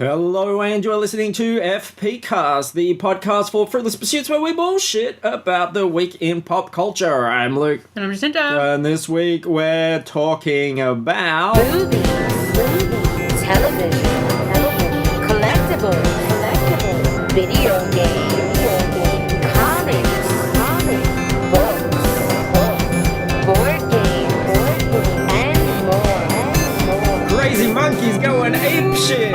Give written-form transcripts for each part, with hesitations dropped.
Hello, and you're listening to FPcast, the podcast for fruitless pursuits where we bullshit about the week in pop culture. I'm Luke. And I'm Jacinta. And this week we're talking about... Movies, television, collectibles, video games, comics, books, board games, and more. Crazy monkeys going apeshit!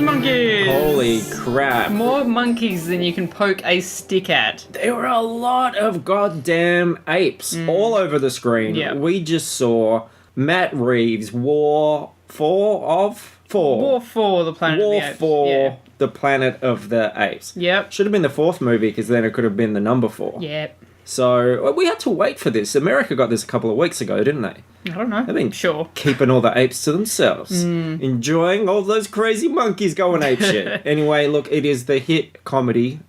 Monkeys! Holy crap. More monkeys than you can poke a stick at. There were a lot of goddamn apes all over the screen. Yeah. We just saw Matt Reeves' War for the Planet of the Apes. Yeah. the Planet of the Apes. Yep. Should have been the fourth movie because then it could have been the number 4. Yep. So we had to wait for this. America got this a couple of weeks ago, didn't they? I don't know. I mean, sure. Keeping all the apes to themselves. Enjoying all those crazy monkeys going apeshit. Anyway, look, it is the hit comedy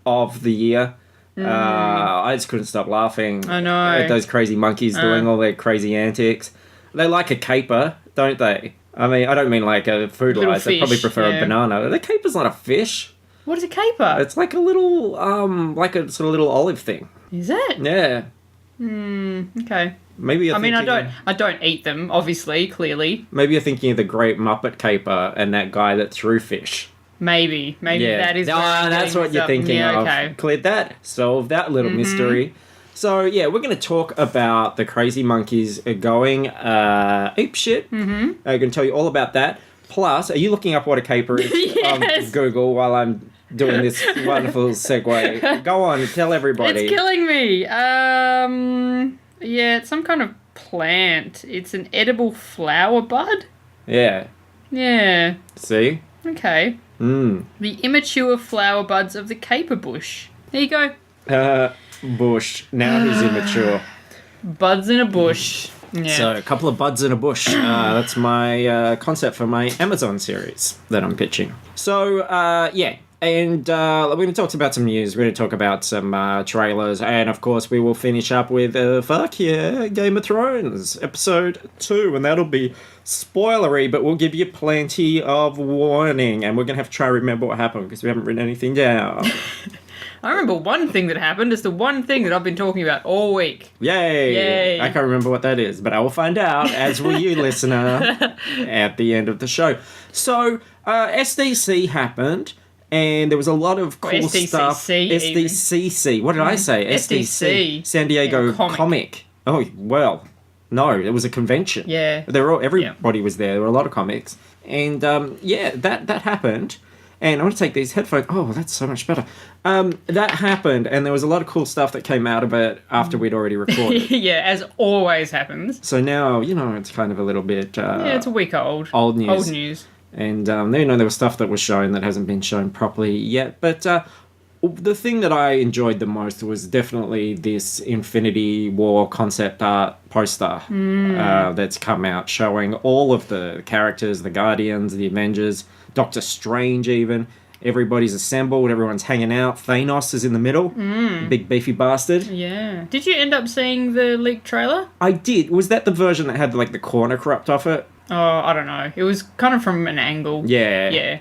of the year. I just couldn't stop laughing I know. at those crazy monkeys doing all their crazy antics. They like a caper, don't they? I mean, I don't mean like a food Little lice. They probably fish, prefer yeah. a banana. The caper's not a fish. What is a caper? It's like a little, like a sort of little olive thing. Is it? Yeah. Okay. Maybe you're thinking, I don't eat them, obviously, clearly. Maybe you're thinking of the Great Muppet Caper and that guy that threw fish. Maybe that is. That's what you're thinking of. Okay. Cleared that. Solved that little mystery. So, yeah, we're going to talk about the crazy monkeys going apeshit. I'm going to tell you all about that. Plus, are you looking up what a caper is Yes. on Google while I'm doing this wonderful segue? Go on, tell everybody. It's killing me. Yeah, it's some kind of plant. It's an edible flower bud. Yeah. Yeah. See? Okay. The immature flower buds of the caper bush. There you go. Bush. Now he's immature. Buds in a bush. Yeah. So, a couple of buds in a bush. That's my concept for my Amazon series that I'm pitching. So, yeah. And we're going to talk about some news. We're going to talk about some trailers. And, of course, we will finish up with, fuck yeah, Game of Thrones, Episode 2. And that'll be spoilery, but we'll give you plenty of warning. And we're going to have to try to remember what happened because we haven't written anything down. I remember one thing that happened. It's the one thing that I've been talking about all week. Yay! I can't remember what that is, but I will find out, as will you, listener, at the end of the show. So, SDC happened, and there was a lot of cool stuff. SDCC. What did I say? SDC. San Diego Yeah, Comic. Oh, well, no, it was a convention. Yeah. Everybody was there. There were a lot of comics. And, yeah, that happened. And I want to take these headphones. Oh, that's so much better. That happened, and there was a lot of cool stuff that came out of it after we'd already recorded. Yeah, as always happens. So now, it's kind of a little bit... Yeah, it's a week old. Old news. Old news. And, there was stuff that was shown that hasn't been shown properly yet. But the thing that I enjoyed the most was definitely this Infinity War concept art poster that's come out showing all of the characters, the Guardians, the Avengers... Doctor Strange even. Everybody's assembled. Everyone's hanging out. Thanos is in the middle. Big beefy bastard. Yeah. Did you end up seeing the leaked trailer? I did. Was that the version that had like the corner cropped off it? Oh, I don't know. It was kind of from an angle. Yeah.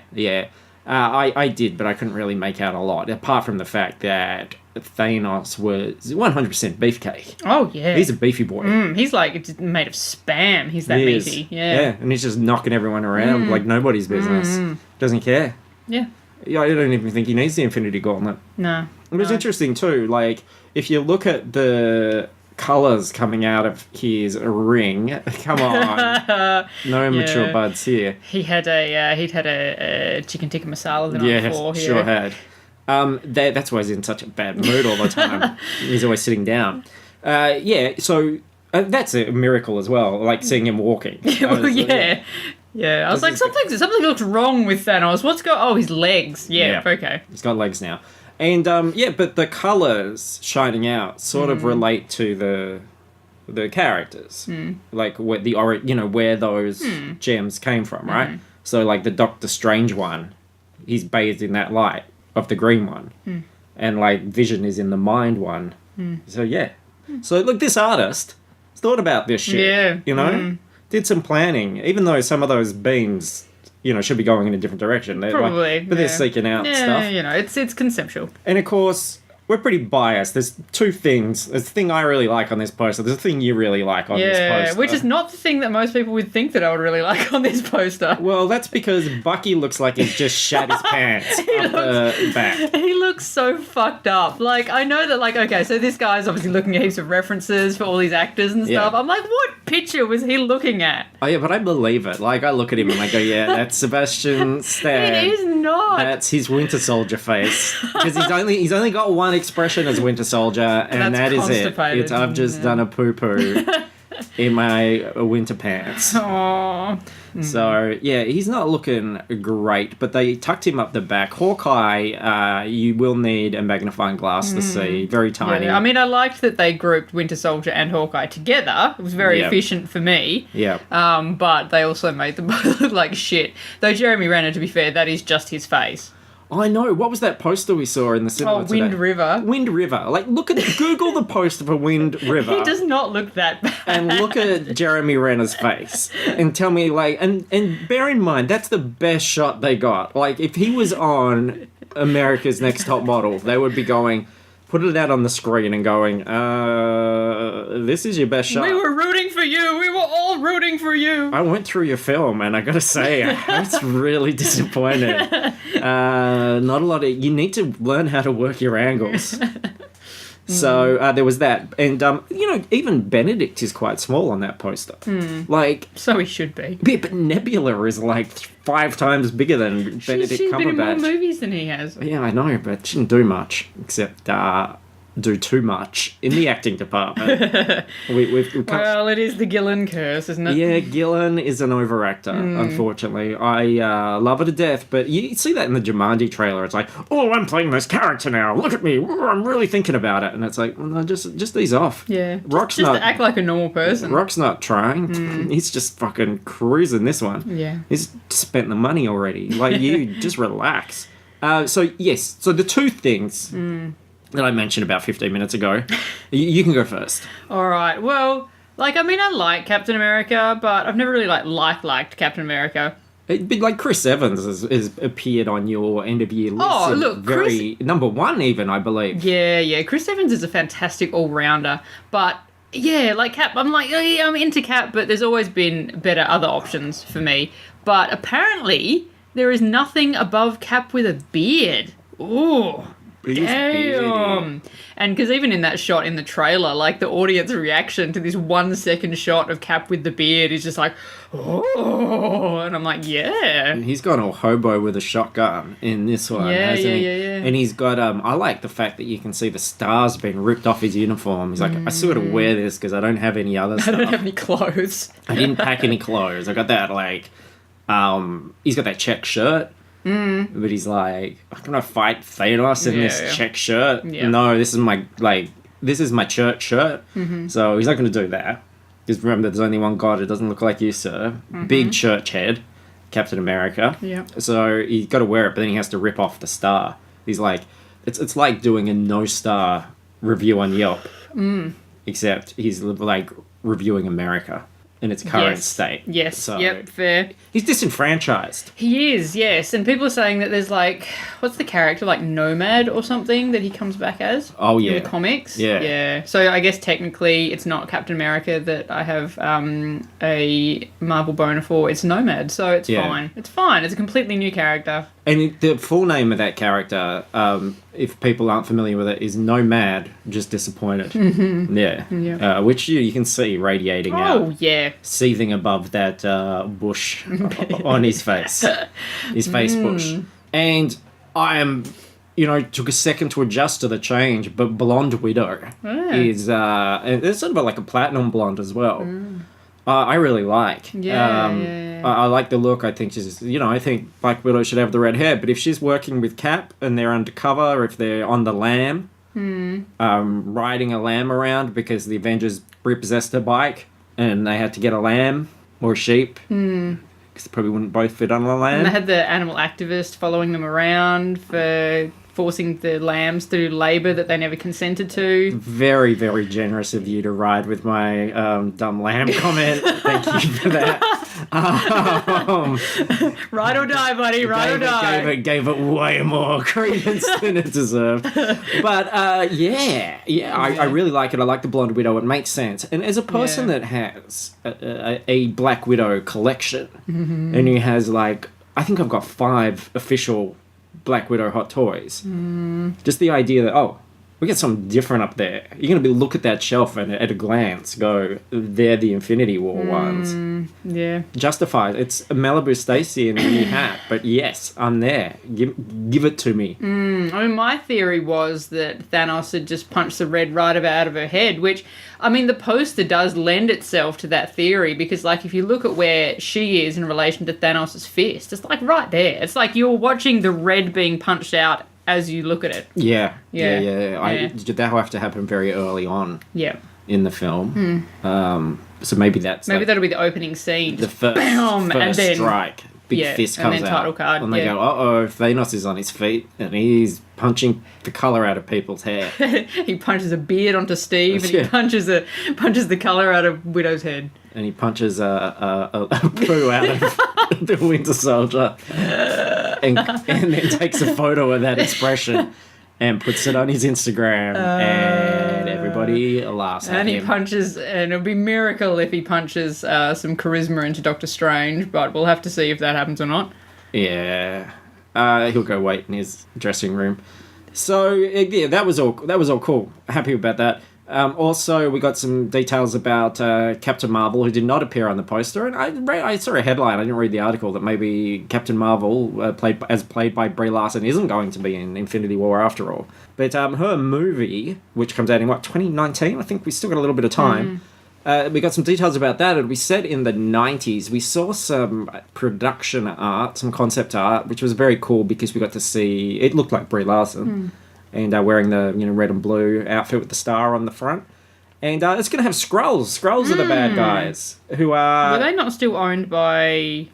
I did, but I couldn't really make out a lot. Apart from the fact that Thanos was 100% beefcake. Oh, yeah. He's a beefy boy. He's like it's made of spam. He's that meaty. Yeah. And he's just knocking everyone around like nobody's business. Doesn't care. Yeah. I don't even think he needs the Infinity Gauntlet. No. It was interesting too, like, if you look at the colours coming out of his ring, come on, no immature buds here. He'd had a chicken tikka masala the night before. Yeah, sure had. That's why he's in such a bad mood all the time. He's always sitting down. So that's a miracle as well, like seeing him walking. Yeah, I was like, something looks wrong with Thanos. Oh, his legs. Yeah, okay. He's got legs now. And, but the colours shining out sort of relate to the characters. Like, where those gems came from, right? So, like, the Doctor Strange one, he's bathed in that light of the green one. And, like, Vision is in the mind one. So, yeah. So, look, this artist thought about this shit. Yeah. Did some planning, even though some of those beams should be going in a different direction. They're Probably, but they're seeking out stuff. It's conceptual. And of course, we're pretty biased. There's two things. There's a thing I really like on this poster. There's a thing you really like on this poster. Which is not the thing that most people would think that I would really like on this poster. Well, that's because Bucky looks like he's just shat his pants up the back. He looks so fucked up. Like, I know that, like, okay, so this guy's obviously looking at heaps of references for all these actors and stuff. I'm like, what picture was he looking at? Oh, yeah, but I believe it. Like, I look at him and I go, yeah, that's Sebastian Stan. It is not. That's his Winter Soldier face. Because he's only got one expression as Winter Soldier, and that is it. I've just done a poo-poo in my winter pants. Aww. So, yeah, he's not looking great, but they tucked him up the back. Hawkeye, you will need a magnifying glass to see. Very tiny. Yeah, I mean, I liked that they grouped Winter Soldier and Hawkeye together. It was very efficient for me. Yeah. But they also made them both look like shit. Though Jeremy Renner, to be fair, that is just his face. I know. What was that poster we saw in the cinema today? Wind River. Wind River. Like, look at it. Google the poster for Wind River. He does not look that bad. And look at Jeremy Renner's face. And tell me, like... And bear in mind, that's the best shot they got. Like, if he was on America's Next Top Model, they would be going... Put it out on the screen and going, this is your best shot. We were rooting for you. We were all rooting for you. I went through your film, and I gotta say, I was really disappointed. Not a lot of... You need to learn how to work your angles. So there was that. And, even Benedict is quite small on that poster. Like... So he should be. Yeah, but Nebula is like 5 times bigger than Benedict She's Cumberbatch. been in more movies than he has. Yeah, I know, but she didn't do much. Except... do too much in the acting department. Well, it is the Gillen curse, isn't it? Yeah, Gillen is an overactor, unfortunately. I love her to death, but you see that in the Jumanji trailer. It's like, oh, I'm playing this character now. Look at me. I'm really thinking about it. And it's like, well, no, just ease off. Yeah. Rock's just not... to act like a normal person. Rock's not trying. He's just fucking cruising this one. Yeah. He's spent the money already. Like, you just relax. So, yes. So the two things... that I mentioned about 15 minutes ago. You can go first. All right. Well, I like Captain America, but I've never really liked Captain America. Like Chris Evans has appeared on your end of year list. Oh, look, number one even, I believe. Yeah. Chris Evans is a fantastic all-rounder, but yeah, like Cap, I'm into Cap, but there's always been better other options for me. But apparently, there is nothing above Cap with a beard. Ooh. Damn. And because even in that shot in the trailer, like the audience reaction to this 1 second shot of Cap with the beard is just like, oh, and I'm like, yeah. And he's got a hobo with a shotgun in this one, hasn't he? Yeah. And he's got, I like the fact that you can see the stars being ripped off his uniform. He's like, I sort of wear this because I don't have any other stuff. I don't have any clothes. I didn't pack any clothes. I got that, he's got that check shirt. But he's like, I'm gonna fight Thanos in this check shirt. Yeah. No, this is my church shirt. So he's not gonna do that. Just remember, there's only one God. It doesn't look like you, sir. Big church head, Captain America. Yeah. So he's got to wear it, but then he has to rip off the star. He's like, it's like doing a no star review on Yelp. Except he's like reviewing America in its current state. Yes. So yep, fair. He's disenfranchised. He is, yes. And people are saying that there's what's the character, Nomad or something that he comes back as? Oh, yeah. In the comics? Yeah. Yeah. So I guess technically it's not Captain America that I have a Marvel boner for. It's Nomad, so it's fine. It's fine. It's a completely new character. And the full name of that character, if people aren't familiar with it, is Nomad, just disappointed. Yeah. Which you can see radiating out. Oh, yeah. Seething above that bush on his face. His face bush. And I am, took a second to adjust to the change, but Blonde Widow is, it's sort of like a platinum blonde as well. I really like. I like the look. I think she's, I think Black Widow should have the red hair, but if she's working with Cap and they're undercover, if they're on the lamb, riding a lamb around because the Avengers repossessed her bike and they had to get a lamb or a sheep, because they probably wouldn't both fit on a lamb. And they had the animal activist following them around for forcing the lambs through labour that they never consented to. Very, very generous of you to ride with my dumb lamb comment. Thank you for that. Ride or die, buddy. Ride or die. Gave it way more credence than it deserved. But I really like it. I like the Blonde Widow. It makes sense. And as a person that has a Black Widow collection, and who has like, I think I've got 5 official Black Widow hot toys. Just the idea that, we get something different up there. You're going to look at that shelf and at a glance go, they're the Infinity War ones. Yeah. Justified. It's a Malibu Stacy in a new hat, but yes, I'm there. Give it to me. I mean, my theory was that Thanos had just punched the Red right about out of her head, which, I mean, the poster does lend itself to that theory because, like, if you look at where she is in relation to Thanos' fist, it's like right there. It's like you're watching the red being punched out as you look at it. Yeah. That'll have to happen very early on. Yeah. In the film. So maybe that'll be the opening scene. The first and then, strike. Big fist comes and then out. Title card. And they go, Thanos is on his feet and he's punching the colour out of people's hair. He punches a beard onto Steve and he punches the colour out of Widow's head. And he punches a poo out of the Winter Soldier. And then takes a photo of that expression and puts it on his Instagram, and everybody laughs at him. And he punches, and it'll be a miracle if he punches some charisma into Doctor Strange, but we'll have to see if that happens or not. Yeah. He'll go wait in his dressing room. So, yeah, that was all cool. Happy about that. Also, we got some details about Captain Marvel, who did not appear on the poster. And I saw a headline, I didn't read the article, that maybe Captain Marvel, played by Brie Larson, isn't going to be in Infinity War after all. But her movie, which comes out in, 2019? I think we still got a little bit of time. We got some details about that. It'll be set in the 90s. We saw some production art, some concept art, which was very cool because we got to see... It looked like Brie Larson. And wearing the red and blue outfit with the star on the front. And it's going to have Skrulls. Skrulls are the bad guys. Who are... Were they not still owned by...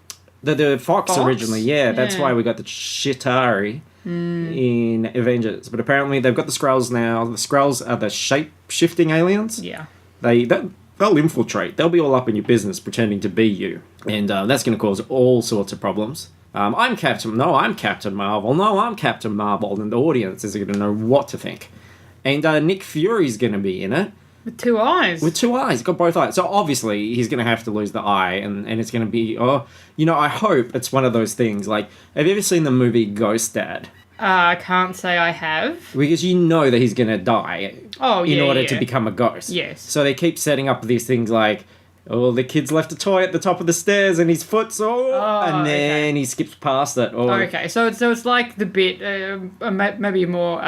The Fox originally, yeah. That's why we got the Chitauri in Avengers. But apparently they've got the Skrulls now. The Skrulls are the shape-shifting aliens. Yeah. They'll infiltrate. They'll be all up in your business pretending to be you. And that's going to cause all sorts of problems. I'm Captain Marvel. No, I'm Captain Marvel. And the audience is going to know what to think. And Nick Fury's going to be in it. With 2 eyes. He's got both eyes. So obviously he's going to have to lose the eye. And it's going to be, I hope it's one of those things. Like, have you ever seen the movie Ghost Dad? I can't say I have. Because you know that he's going to die in order to become a ghost. Yes. So they keep setting up these things like, the kid's left a toy at the top of the stairs and his foot's and then he skips past it. Okay, so it's like the bit, maybe a more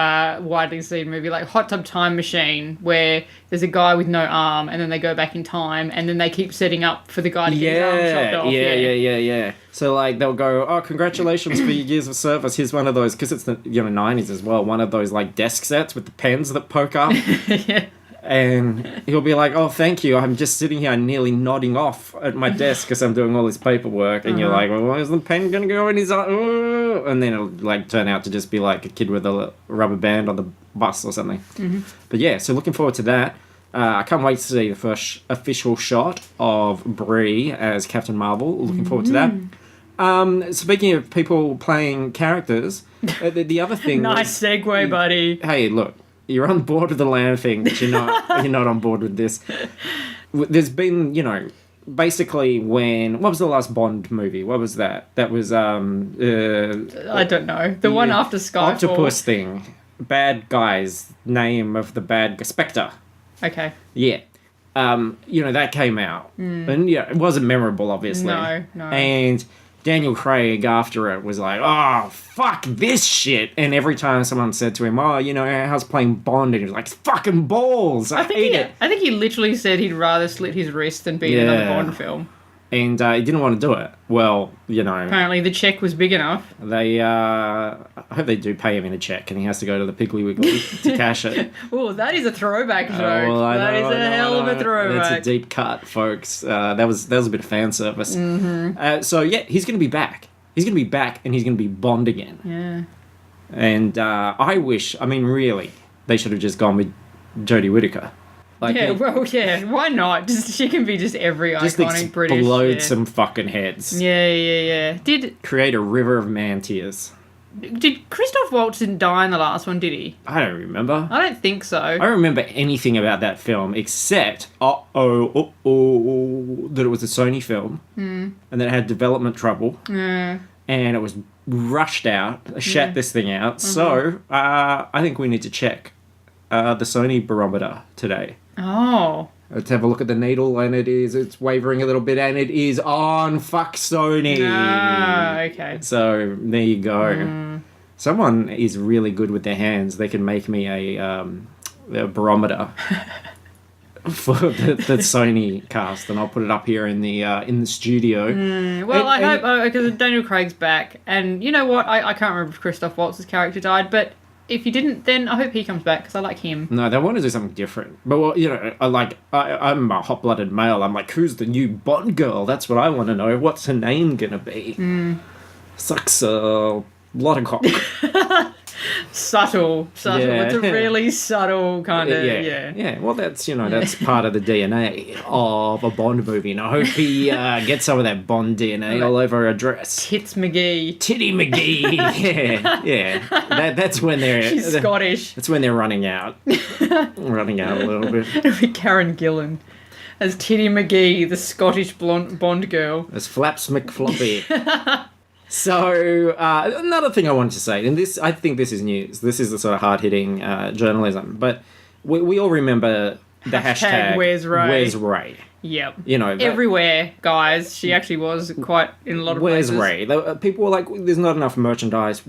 widely seen movie, like Hot Tub Time Machine, where there's a guy with no arm and then they go back in time and then they keep setting up for the guy to get his arm chopped off. Yeah. So like they'll go, congratulations for your years of service. Here's one of those, because it's the 90s as well, one of those like desk sets with the pens that poke up. Yeah. And he'll be like, thank you. I'm just sitting here nearly nodding off at my desk because I'm doing all this paperwork. And you're like, well, is the pen going to go in his eye? And then it'll like turn out to just be like a kid with a rubber band on the bus or something. But yeah, so looking forward to that. I can't wait to see the first official shot of Brie as Captain Marvel. Looking forward to that. Speaking of people playing characters, the other thing... Nice segue, buddy. Hey, look. You're on board with the land thing, but you're not on board with this. There's been, basically what was the last Bond movie? What was that? That was, I don't know. The one after Skyfall. Octopus thing. Bad guy's name of the bad guy. Spectre. Okay. Yeah. That came out. And it wasn't memorable, obviously. No. And Daniel Craig after it was like, fuck this shit. And every time someone said to him, how's playing Bond? And he was like, fucking balls. I hate it. I think he literally said he'd rather slit his wrist than be in another Bond film. And he didn't want to do it. Well, apparently the check was big enough. I hope they do pay him in a check and he has to go to the Piggly Wiggly to cash it. Oh, that is a throwback joke. That is a hell of a throwback. It's a deep cut, folks. That was a bit of fan service. So, yeah, he's going to be back. He's going to be back and he's going to be Bond again. Yeah. And really, they should have just gone with Jodie Whittaker. Like, Yeah, well, yeah, why not? Just she can be just every just iconic British. explode Yeah. some fucking heads. Yeah. Create a river of man tears. Did Christoph Waltz didn't die in the last one, did he? I don't remember. I don't think so. I don't remember anything about that film except, that it was a Sony film and that it had development trouble and it was rushed out, shat this thing out. So I think we need to check the Sony barometer today. Oh. Let's have a look at the needle, and it's wavering a little bit, and it is on. Fuck Sony. Ah, okay. So there you go. Someone is really good with their hands. They can make me a barometer for the Sony cast, and I'll put it up here in the studio. Well, I hope because Daniel Craig's back, and you know what? I can't remember if Christoph Waltz's character died, but if he didn't, then I hope he comes back because I like him. No, they want to do something different. But well, you know, I'm a hot-blooded male. I'm like, who's the new Bond girl? That's what I want to know. What's her name gonna be? Sucks a lot of cock. Subtle. Yeah. It's a really subtle kind of, Yeah, well, that's part of the DNA of a Bond movie, and I hope he gets some of that Bond DNA all over her dress. Tits McGee. Titty McGee. Yeah. That's when they're... She's Scottish. That's when they're running out. Running out a little bit. It'll be Karen Gillan as Titty McGee, the Scottish Bond girl. As Flaps McFloppy. So, another thing I wanted to say, and I think this is news. This is the sort of hard-hitting journalism, but we all remember the hashtag Where's Ray? Where's Ray? Yep. You know, everywhere, guys. She actually was quite in a lot of Where's places. Ray? People were like, there's not enough merchandise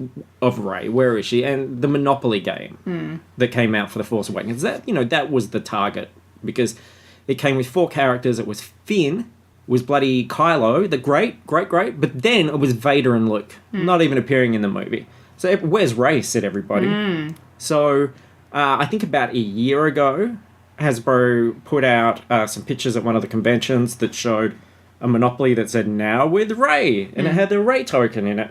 of Ray. Where is she? And the Monopoly game that came out for The Force Awakens, that was the target, because it came with 4 characters. It was Finn, was bloody Kylo, the great, but then it was Vader and Luke, not even appearing in the movie. So where's Rey, said everybody. So I think about a year ago, Hasbro put out some pictures at one of the conventions that showed a Monopoly that said, now with Rey, and it had the Rey token in it.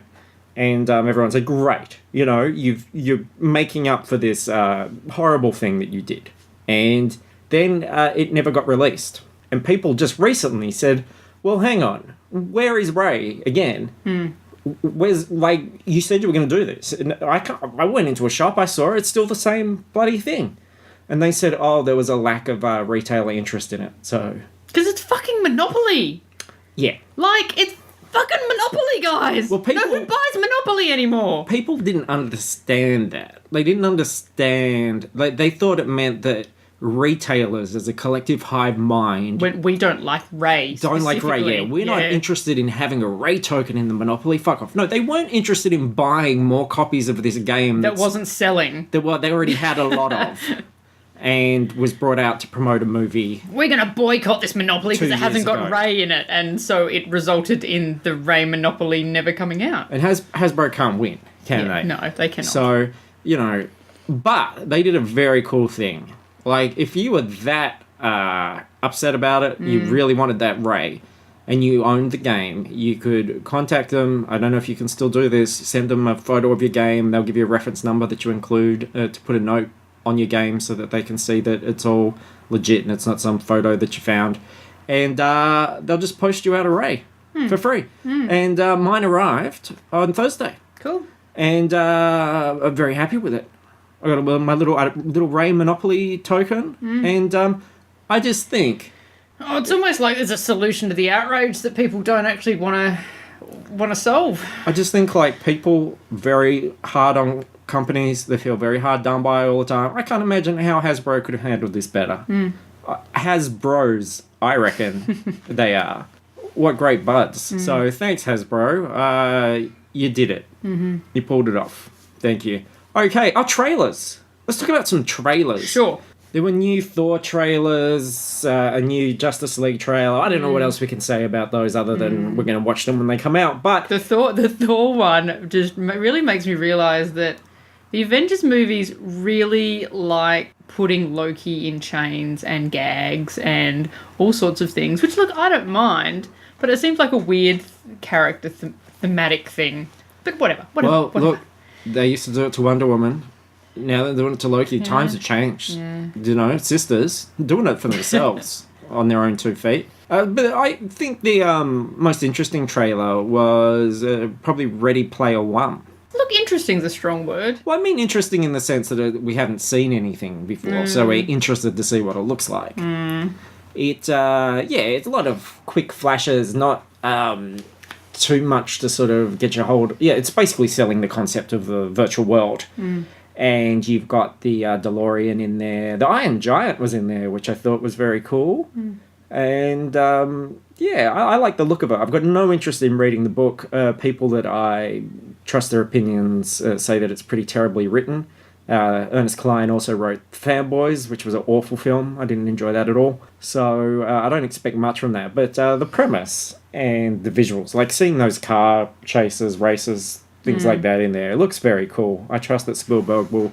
And everyone said, great, you're making up for this horrible thing that you did. And then it never got released. And people just recently said, well, hang on, where is Ray again? Where's, you said you were going to do this. And I went into a shop, I saw it, it's still the same bloody thing. And they said, oh, there was a lack of retailer interest in it, so... Because it's fucking Monopoly! Yeah. It's fucking Monopoly, guys! Well, no one buys Monopoly anymore! People didn't understand that. They didn't understand... They thought it meant that retailers as a collective hive mind when we don't like Ray. Don't like Ray, we're not interested in having a Ray token in the Monopoly. Fuck off. No, they weren't interested in buying more copies of this game that wasn't selling. That they already had a lot of. And was brought out to promote a movie. We're going to boycott this Monopoly because it hasn't got ago. Ray in it, and so it resulted in the Ray Monopoly never coming out. And Hasbro can't win, can they? No, they cannot. So, but they did a very cool thing. If you were that upset about it, you really wanted that Ray, and you owned the game, you could contact them. I don't know if you can still do this. Send them a photo of your game. They'll give you a reference number that you include to put a note on your game so that they can see that it's all legit and it's not some photo that you found. And they'll just post you out a Ray for free. And mine arrived on Thursday. Cool. And I'm very happy with it. I got my little Ray Monopoly token, and I just think... Oh, it's almost like there's a solution to the outrage that people don't actually want to solve. I just think, people very hard on companies, they feel very hard done by all the time. I can't imagine how Hasbro could have handled this better. Hasbros, I reckon, they are. What great buds. So thanks, Hasbro. You did it. You pulled it off. Thank you. Okay, our trailers. Let's talk about some trailers. Sure. There were new Thor trailers, a new Justice League trailer. I don't know what else we can say about those other than we're going to watch them when they come out. But the Thor one just really makes me realise that the Avengers movies really like putting Loki in chains and gags and all sorts of things, which, look, I don't mind, but it seems like a weird character thematic thing. But whatever. Look, they used to do it to Wonder Woman. now they're doing it to Loki. Times have changed. Yeah. You know, sisters doing it for themselves on their own 2 feet. But I think the most interesting trailer was probably Ready Player One. Look, interesting's a strong word. Well, I mean interesting in the sense that we haven't seen anything before, so we're interested to see what it looks like. It's a lot of quick flashes, not too much to sort of get your hold. Yeah, it's basically selling the concept of the virtual world. And you've got the DeLorean in there. The Iron Giant was in there, which I thought was very cool. And I like the look of it. I've got no interest in reading the book. People that I trust their opinions say that it's pretty terribly written. Ernest Cline also wrote Fanboys, which was an awful film. I didn't enjoy that at all. So I don't expect much from that. But the premise and the visuals, like seeing those car chases, races, things like that in there, it looks very cool. I trust that Spielberg will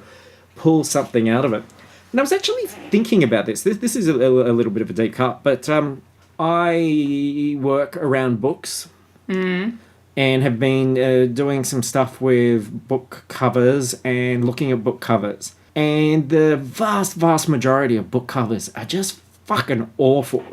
pull something out of it. And I was actually thinking about this. This is a little bit of a deep cut, but I work around books. And have been doing some stuff with book covers and looking at book covers. And the vast majority of book covers are just fucking awful.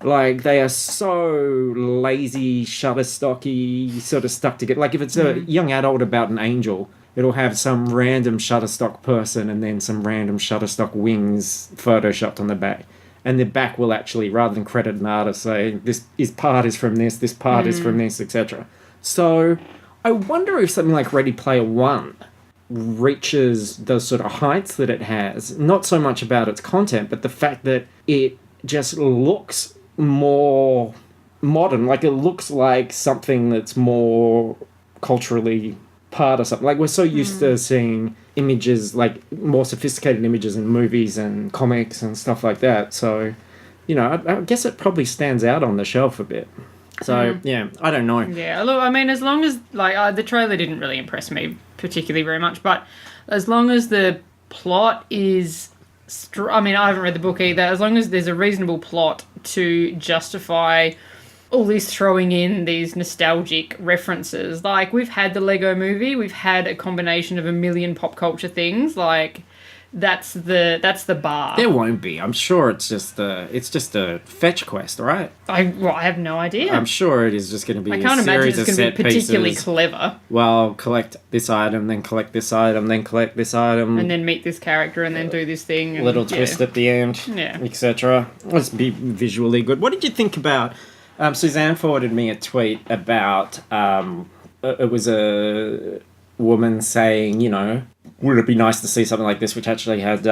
Like, they are so lazy, Shutterstocky, sort of stuck together. Like, if it's a young adult about an angel, it'll have some random Shutterstock person and then some random Shutterstock wings photoshopped on the back. And the back will actually, rather than credit an artist, say, this part is from this part is from this, etc. So, I wonder if something like Ready Player One reaches those sort of heights that it has. Not so much about its content, but the fact that it just looks more modern. Like, it looks like something that's more culturally part of something. Like, we're so used to seeing images, like more sophisticated images in movies and comics and stuff like that. So, you know, I guess it probably stands out on the shelf a bit. So, yeah, I don't know. Yeah, look, I mean, as long as, like, the trailer didn't really impress me particularly very much, but as long as the plot is, I mean, I haven't read the book either, as long as there's a reasonable plot to justify all these throwing in these nostalgic references. Like, we've had the Lego movie, we've had a combination of a million pop culture things, like, that's the bar. There won't be. I'm sure it's just a fetch quest, right? I have no idea. I'm sure it is just going to be I can't a imagine series it's of going to set be particularly pieces. clever. Well, collect this item, then collect this item, then collect this item. And then meet this character and then do this thing. And, little twist at the end, etc. Let's be visually good. What did you think about... Suzanne forwarded me a tweet about... it was a woman saying, you know, would it be nice to see something like this which actually had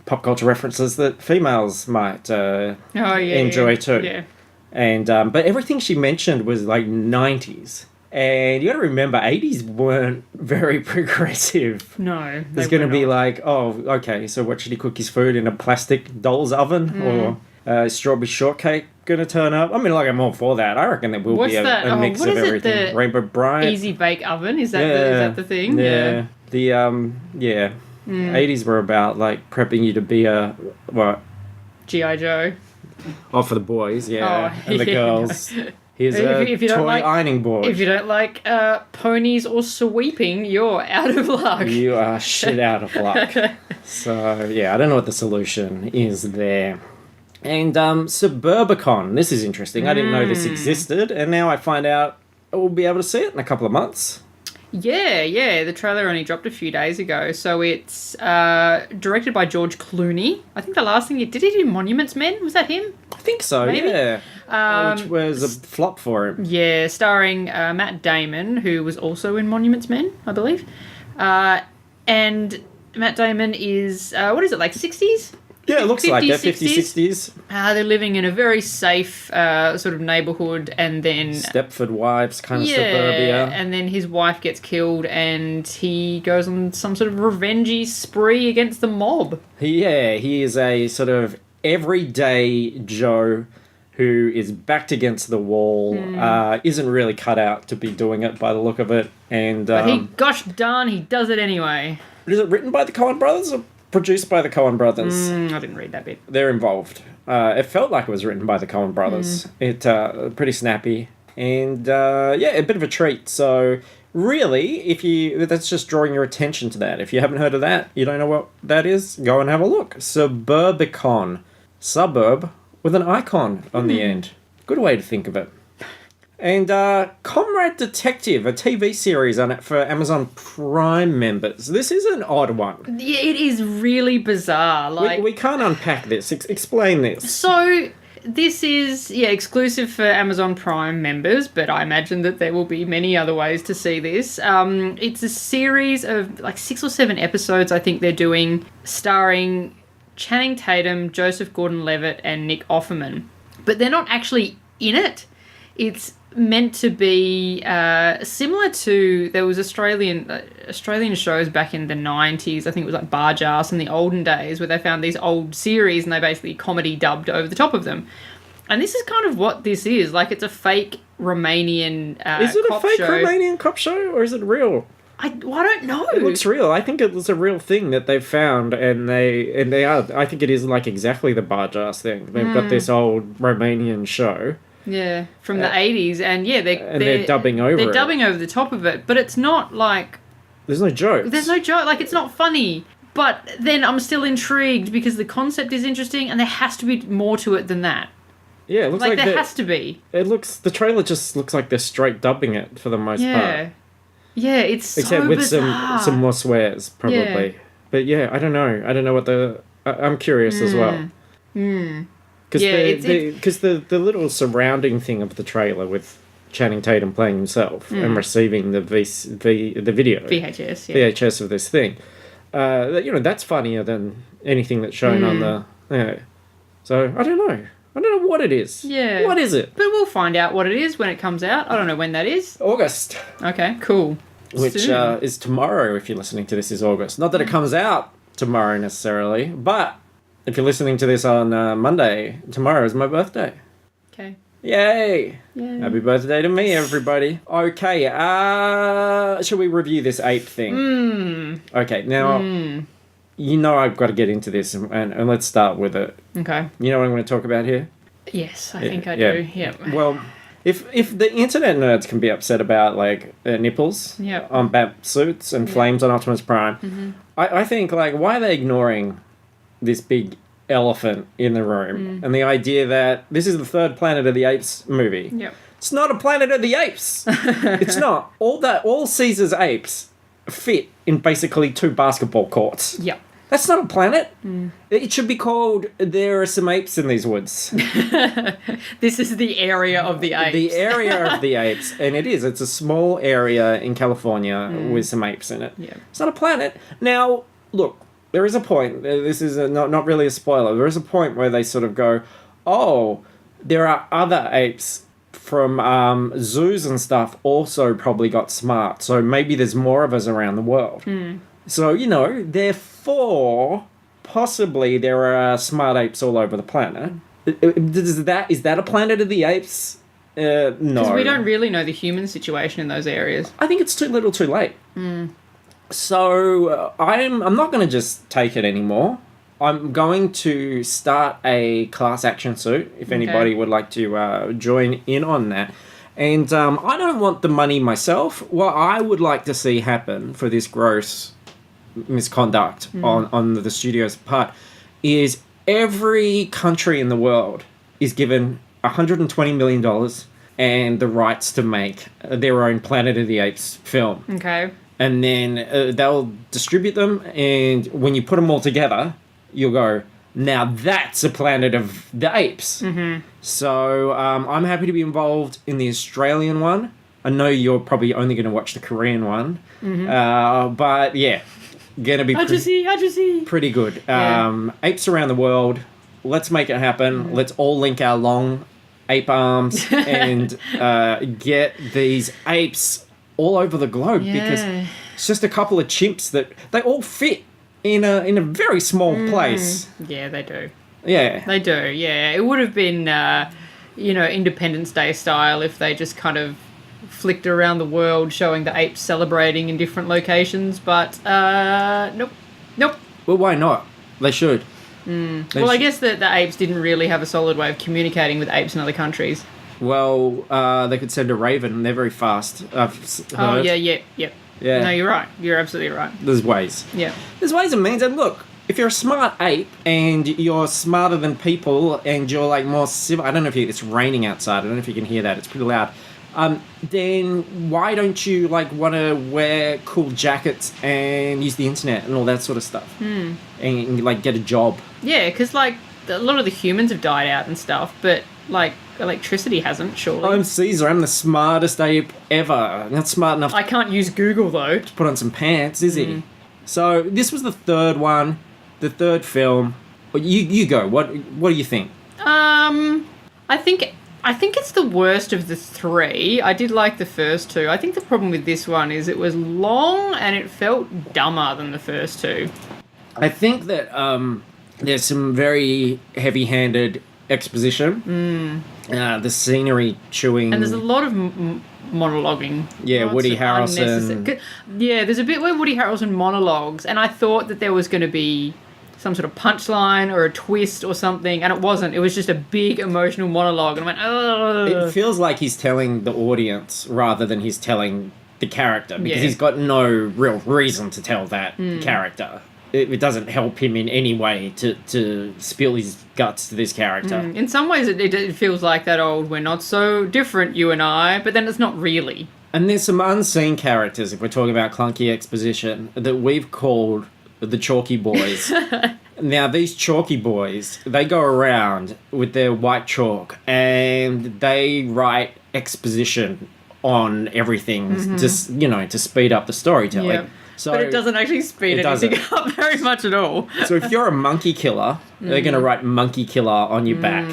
pop culture references that females might enjoy too. Yeah. And but everything she mentioned was like 90s. And you got to remember, 80s weren't very progressive. No. There's going to be like, oh, okay, so what, should he cook his food in a plastic doll's oven? Or strawberry shortcake going to turn up? I mean, like, I'm all for that. I reckon there will be a mix of everything. Rainbow Bright. Easy bake oven? Is that the thing? Yeah. The 80s were about, like, prepping you to be a, what? G.I. Joe. Oh, for the boys, yeah. Oh, and the girls. Here's a toy ironing board. If you don't like ponies or sweeping, you're out of luck. You are shit out of luck. So, yeah, I don't know what the solution is there. And Suburbicon, this is interesting. I didn't know this existed, and now I find out we'll be able to see it in a couple of months. Yeah. The trailer only dropped a few days ago. So it's directed by George Clooney. I think the last thing did he do Monuments Men? Was that him? I think so, maybe? Yeah. Which was a flop for him. Yeah, starring Matt Damon, who was also in Monuments Men, I believe. And Matt Damon is, what is it, like 60s? Yeah, it looks 50s, like that, 60s. 50s, 60s. They're living in a very safe sort of neighbourhood, and then... Stepford Wives kind of suburbia. And then his wife gets killed, and he goes on some sort of revengey spree against the mob. Yeah, he is a sort of everyday Joe who is backed against the wall, isn't really cut out to be doing it by the look of it. And but gosh darn, he does it anyway. Is it written by the Coen brothers or produced by the Coen brothers? I didn't read that bit. They're involved. It felt like it was written by the Coen brothers. It pretty snappy. And, a bit of a treat. So really, that's just drawing your attention to that. If you haven't heard of that, you don't know what that is, go and have a look. Suburbicon. Suburb with an icon on the end. Good way to think of it. And Comrade Detective, a TV series on it for Amazon Prime members. This is an odd one. Yeah, it is really bizarre. Like We can't unpack this. Explain this. So this is exclusive for Amazon Prime members, but I imagine that there will be many other ways to see this. It's a series of like 6 or 7 episodes I think they're doing, starring Channing Tatum, Joseph Gordon-Levitt, and Nick Offerman. But they're not actually in it. It's meant to be similar to, there was Australian shows back in the 90s, I think it was like Barge Ass in the olden days, where they found these old series and they basically comedy dubbed over the top of them. And this is kind of what this is. Like, it's a fake Romanian Is it a cop fake show. Romanian cop show, or is it real? I don't know. It looks real. I think it was a real thing that they've found, and they are. I think it is like exactly the Barge Ass thing. They've got this old Romanian show. Yeah, from the 80s, and they're dubbing over They're it. dubbing over the top of it, but it's not like... There's no jokes. There's no joke, like, it's not funny. But then I'm still intrigued because the concept is interesting, and there has to be more to it than that. Yeah, it looks like there has to be. The trailer just looks like they're straight dubbing it for the most part. Yeah, it's so Except with bizarre. some more swears, probably. Yeah. But yeah, I don't know. I don't know what I'm curious as well. Because the little surrounding thing of the trailer with Channing Tatum playing himself and receiving the video VHS of this thing, that's funnier than anything that's shown on the. So I don't know. I don't know what it is. Yeah. What is it? But we'll find out what it is when it comes out. I don't know when that is. August. Okay, cool. Which is tomorrow. If you're listening to this, is August. Not that it comes out tomorrow necessarily, but if you're listening to this on Monday, tomorrow is my birthday. Okay. Yay! Yay. Happy birthday to me, everybody. Okay, shall we review this ape thing? Okay, now, you know I've got to get into this, and let's start with it. Okay. You know what I'm going to talk about here? Yes, I think I do. Yep. Well, if the internet nerds can be upset about, like, nipples on bat suits and flames on Optimus Prime, I think, like, why are they ignoring this big elephant in the room and the idea that this is the third Planet of the Apes movie? Yep. It's not a Planet of the Apes. It's not. All Caesar's apes fit in basically 2 basketball courts. Yep. That's not a planet. It should be called There Are Some Apes in These Woods. This is the area of the apes. The area of the apes. And it is. It's a small area in California with some apes in it. Yeah. It's not a planet. Now, look, there is a point. This is not really a spoiler. There is a point where they sort of go, oh, there are other apes from zoos and stuff also probably got smart. So maybe there's more of us around the world. So, therefore, possibly there are smart apes all over the planet. Is that a Planet of the Apes? No. Because we don't really know the human situation in those areas. I think it's too little too late. So, I'm not going to just take it anymore. I'm going to start a class action suit, if anybody would like to join in on that. And I don't want the money myself. What I would like to see happen for this gross misconduct on the studio's part is every country in the world is given $120 million and the rights to make their own Planet of the Apes film. Okay. And then they'll distribute them, and when you put them all together, you'll go, now that's a Planet of the Apes. So I'm happy to be involved in the Australian one. I know you're probably only going to watch the Korean one. But yeah, going to be pretty good. Apes around the world. Let's make it happen. Let's all link our long ape arms and get these apes all over the globe, because it's just a couple of chimps that they all fit in a very small place. Yeah, they do. Yeah. They do, yeah. It would have been, Independence Day style if they just kind of flicked around the world showing the apes celebrating in different locations, but nope. Well, why not? They should. I guess that the apes didn't really have a solid way of communicating with apes in other countries. Well, they could send a raven, and they're very fast. I've Oh, heard. yeah. Yeah. No, you're right. You're absolutely right. There's ways. Yeah. There's ways and means. And look, if you're a smart ape and you're smarter than people and you're like more civil, I don't know if it's raining outside. I don't know if you can hear that. It's pretty loud. Then why don't you like want to wear cool jackets and use the internet and all that sort of stuff, and like get a job? Yeah, because like a lot of the humans have died out and stuff, but like electricity hasn't. Surely. I'm Caesar. I'm the smartest ape ever. Not smart enough I can't use Google though. to put on some pants, is he? So this was the third one, the third film. You go. What do you think? I think it's the worst of the three. I did like the first two. I think the problem with this one is it was long and it felt dumber than the first two. I think that there's some very heavy-handed exposition. The scenery chewing. And there's a lot of monologuing. Yeah, Lots Woody of Harrelson. unnecessary- Yeah, there's a bit where Woody Harrelson monologues, and I thought that there was going to be some sort of punchline or a twist or something, and it wasn't. It was just a big emotional monologue, and I went, oh. It feels like he's telling the audience rather than he's telling the character, because Yeah. he's got no real reason to tell that character. It doesn't help him in any way to spill his guts to this character. In some ways, it feels like that old "we're not so different, you and I," but then it's not really. And there's some unseen characters, if we're talking about clunky exposition, that we've called the Chalky Boys. Now, these Chalky Boys, they go around with their white chalk and they write exposition on everything, just, to speed up the storytelling. Yeah. So, But it doesn't actually speed It anything doesn't. up very much at all. so if you're a monkey killer, they're going to write monkey killer on your back.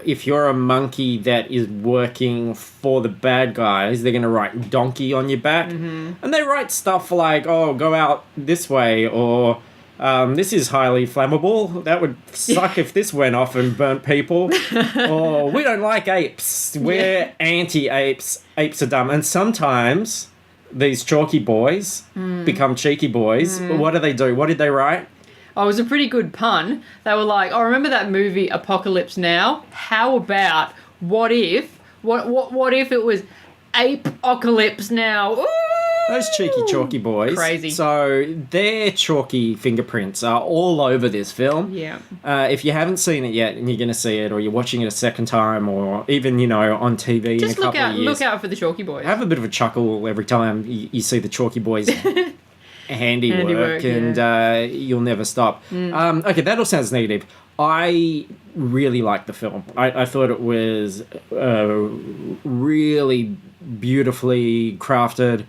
If you're a monkey that is working for the bad guys, they're going to write donkey on your back. And they write stuff like, oh, go out this way, or this is highly flammable. That would suck if this went off and burnt people. Or we don't like apes. We're anti-apes. Apes are dumb. And sometimes these chalky boys become cheeky boys. What do? What did they write? Oh, it was a pretty good pun. They were like, "Oh, remember that movie Apocalypse Now? How about what if it was Ape-ocalypse Now?" Ooh! Those cheeky chalky boys. Crazy. So their chalky fingerprints are all over this film. Yeah. If you haven't seen it yet and you're going to see it, or you're watching it a second time, or even, on TV Just in a couple of years. look out for the Chalky Boys. Have a bit of a chuckle every time you see the chalky boys handiwork, and you'll never stop. Okay, that all sounds negative. I really liked the film. I thought it was really beautifully crafted.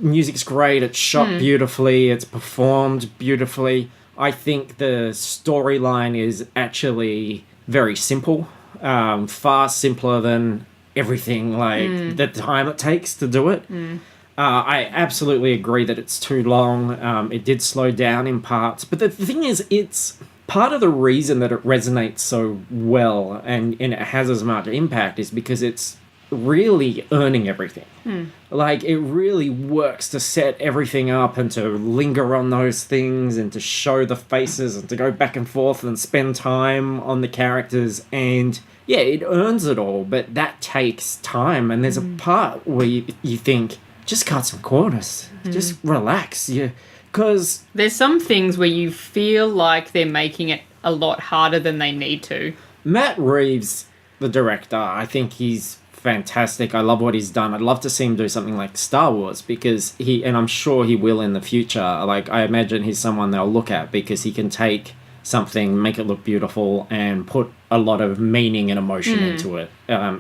Music's great. It's shot beautifully. It's performed beautifully. I think the storyline is actually very simple, far simpler than everything the time it takes to do it. I absolutely agree that it's too long. It did slow down in parts, but the thing is, it's part of the reason that it resonates so well and it has as much impact is because it's really earning everything. Like, it really works to set everything up and to linger on those things and to show the faces and to go back and forth and spend time on the characters. And yeah, it earns it all, but that takes time. And there's a part where you think, just cut some corners, just relax. Because There's some things where you feel like they're making it a lot harder than they need to. Matt Reeves, the director, I think he's fantastic. I love what he's done. I'd love to see him do something like Star Wars, because and I'm sure he will in the future. Like, I imagine he's someone they'll look at because he can take something, make it look beautiful, and put a lot of meaning and emotion into it,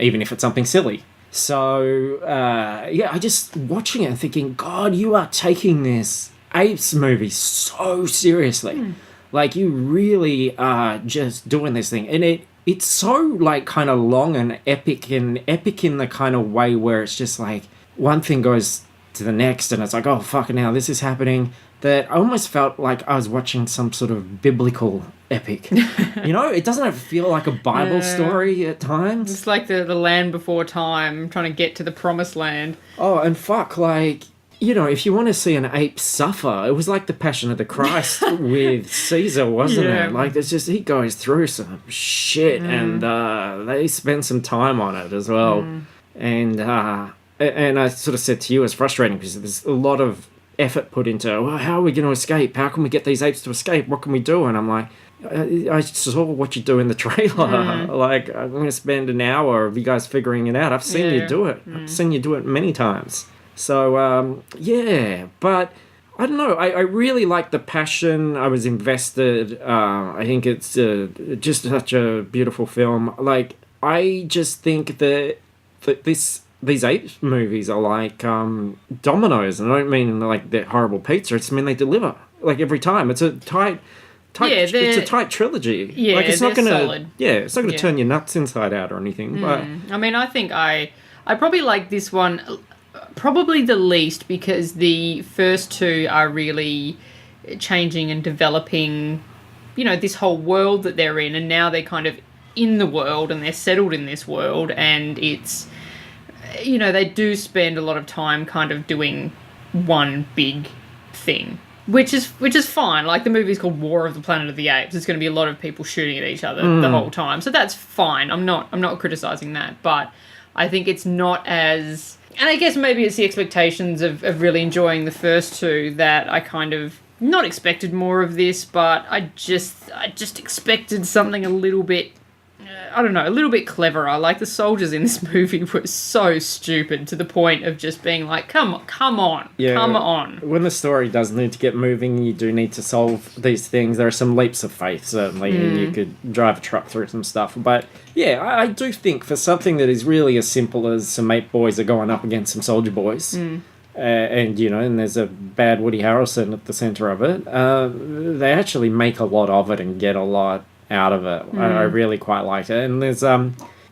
even if it's something silly. So, I just watching it and thinking, God, you are taking this Apes movie so seriously. Like, you really are just doing this thing. And it's so, like, kind of long and epic in the kind of way where it's just, like, one thing goes to the next and it's like, oh, fuck, now this is happening. That I almost felt like I was watching some sort of biblical epic. It doesn't feel like a Bible story at times. It's like the land before time, trying to get to the promised land. Oh, and fuck, like, if you want to see an ape suffer, it was like the Passion of the Christ with Caesar, wasn't it? Like, he goes through some shit, and they spend some time on it as well. And I sort of said to you, it's frustrating because there's a lot of effort put into, well, how are we going to escape? How can we get these apes to escape? What can we do? And I'm like, I saw what you do in the trailer. Like, I'm going to spend an hour of you guys figuring it out. I've seen you do it. I've seen you do it many times. So, but I don't know. I really like the passion. I was invested. I think it's just such a beautiful film. Like, I just think that these Apes movies are like dominoes. And I don't mean like they're horrible pizza. It's they deliver like every time. It's a tight. It's a tight trilogy. Yeah, like it's not gonna. Solid. Yeah, it's not gonna turn your nuts inside out or anything. But I mean, I think I probably like this one probably the least because the first two are really changing and developing. This whole world that they're in, and now they're kind of in the world and they're settled in this world, and it's. They do spend a lot of time kind of doing one big thing, which is fine. Like, the movie's called War of the Planet of the Apes. There's going to be a lot of people shooting at each other the whole time, so that's fine. I'm not criticizing that, but I think it's not as. And I guess maybe it's the expectations of really enjoying the first two that I kind of not expected more of this, but I just expected something a little bit. I don't know, a little bit cleverer. Like, the soldiers in this movie were so stupid to the point of just being like, come on, come on. When the story does need to get moving, you do need to solve these things. There are some leaps of faith, certainly, and you could drive a truck through some stuff. But, yeah, I do think for something that is really as simple as some ape boys are going up against some soldier boys, and there's a bad Woody Harrelson at the centre of it, they actually make a lot of it and get a lot out of it. I really quite like it, and there's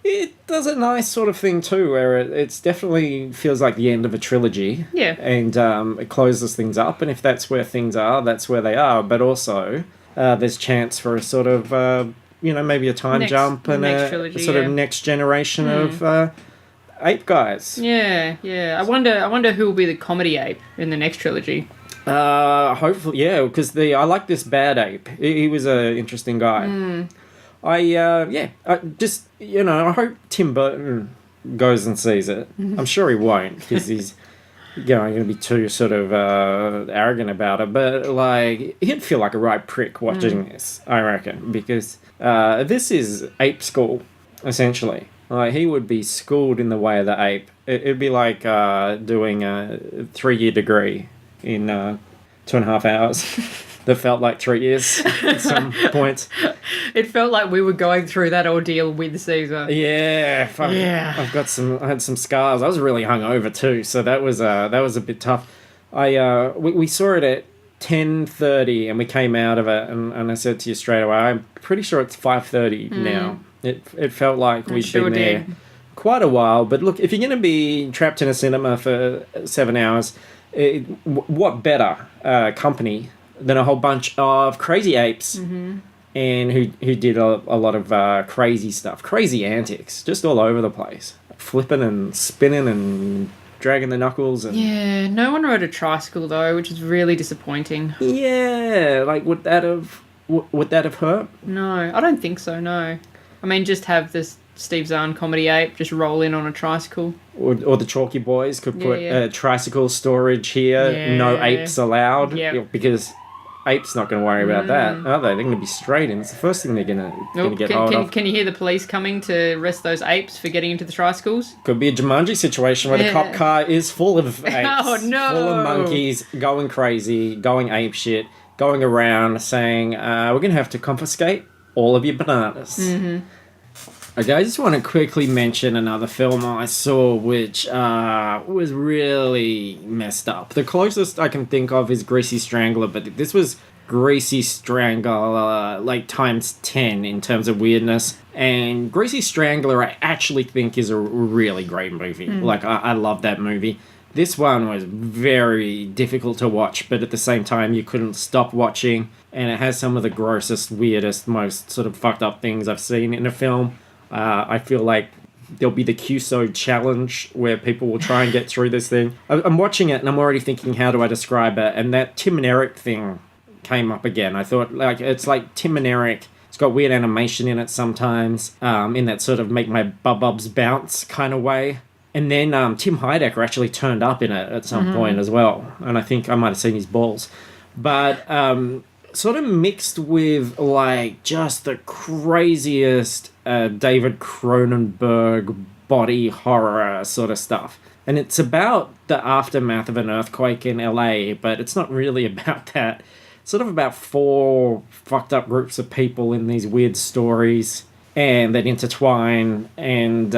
it does a nice sort of thing too, where it's definitely feels like the end of a trilogy. Yeah, and it closes things up, and if that's where things are, that's where they are. But also, there's chance for a sort of maybe a time jump and a trilogy, sort of next generation of ape guys. Yeah. I wonder who will be the comedy ape in the next trilogy. Hopefully, yeah, because I like this bad ape. He was an interesting guy. I hope Tim Burton goes and sees it. I'm sure he won't, because he's, going to be too sort of arrogant about it. But, like, he'd feel like a right prick watching this, I reckon, because this is ape school, essentially. Like, he would be schooled in the way of the ape. It'd be like doing a 3-year degree in 2.5 hours that felt like 3 years at some points. It felt like we were going through that ordeal with Caesar. Yeah, I had some scars. I was really hungover too, so that was a bit tough. We saw it at 10:30 and we came out of it, and I said to you straight away, I'm pretty sure it's 5:30 now. It felt like we'd been there quite a while. But look, if you're going to be trapped in a cinema for 7 hours, what better company than a whole bunch of crazy apes and who did a lot of crazy stuff, crazy antics, just all over the place, flipping and spinning and dragging the knuckles. And yeah, no one rode a tricycle though, which is really disappointing. Yeah, like would that have hurt? No, I don't think so. No, I mean just have this Steve Zahn comedy ape just roll in on a tricycle. Or the Chalky Boys could put tricycle storage here, no apes allowed, because apes not going to worry about that, are they? They're going to be straight in. It's the first thing they're going to get hold of. Can you hear the police coming to arrest those apes for getting into the tricycles? Could be a Jumanji situation where the cop car is full of apes. Oh, no. Full of monkeys, going crazy, going ape shit, going around saying, we're going to have to confiscate all of your bananas. Okay, I just want to quickly mention another film I saw which was really messed up. The closest I can think of is Greasy Strangler, but this was Greasy Strangler like times 10 in terms of weirdness. And Greasy Strangler I actually think is a really great movie. Like, I love that movie. This one was very difficult to watch, but at the same time you couldn't stop watching. And it has some of the grossest, weirdest, most sort of fucked up things I've seen in a film. I feel like there'll be the QSO challenge where people will try and get through this thing. I'm watching it and I'm already thinking, how do I describe it? And that Tim and Eric thing came up again. I thought, like, it's like Tim and Eric. It's got weird animation in it sometimes, in that sort of make my bubs bounce kind of way. And then Tim Heidecker actually turned up in it at some point as well. And I think I might have seen his balls. But sort of mixed with, like, just the craziest David Cronenberg body horror sort of stuff. And it's about the aftermath of an earthquake in LA, but it's not really about that. It's sort of about 4 fucked up groups of people in these weird stories and that intertwine, and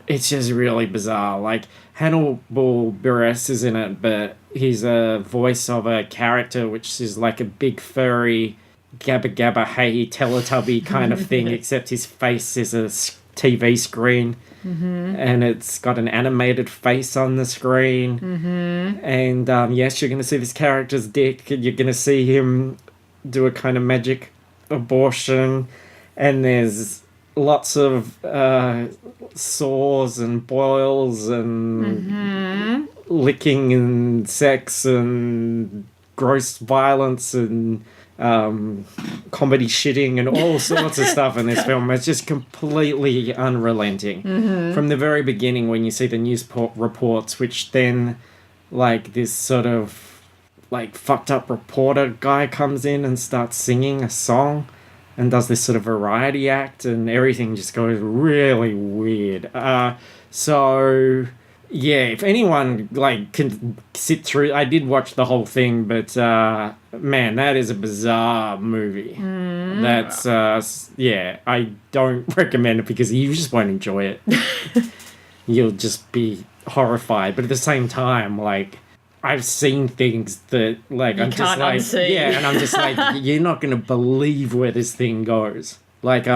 it's just really bizarre. Like, Hannibal Buress is in it, but he's a voice of a character which is like a big furry Gabba Gabba Hey Teletubby kind of thing, except his face is a TV screen. And it's got an animated face on the screen. And yes, you're going to see this character's dick, and you're going to see him do a kind of magic abortion. And there's lots of sores and boils and licking and sex and gross violence and comedy shitting and all sorts of stuff in this film. It's just completely unrelenting. From the very beginning, when you see the news reports, which then, like, this sort of, like, fucked up reporter guy comes in and starts singing a song and does this sort of variety act, and everything just goes really weird. So yeah, if anyone, like, can sit through, I did watch the whole thing, but man, that is a bizarre movie. That's yeah, I don't recommend it because you just won't enjoy it. You'll just be horrified, but at the same time, like, I've seen things that, like, I'm just like, yeah, and I'm just like, you're not going to believe where this thing goes. Like,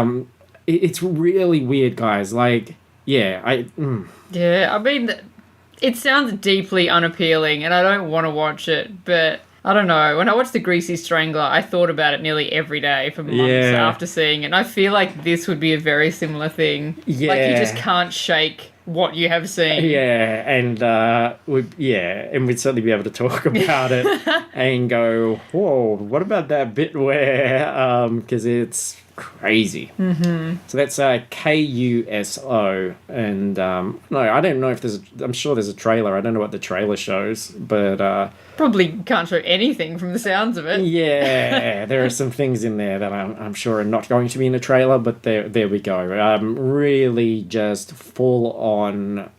it's really weird, guys. Like, yeah, Yeah, I mean, it sounds deeply unappealing, and I don't want to watch it, but I don't know. When I watched The Greasy Strangler, I thought about it nearly every day for months after seeing it, and I feel like this would be a very similar thing. Yeah. Like, you just can't shake what you have seen. Yeah, and we'd certainly be able to talk about it and go, whoa, what about that bit where, because it's crazy. So that's KUSO, and no, I don't know if I'm sure there's a trailer. I don't know what the trailer shows, but Probably can't show anything from the sounds of it. yeah, there are some things in there that I'm sure are not going to be in a trailer, but there we go. Really just full on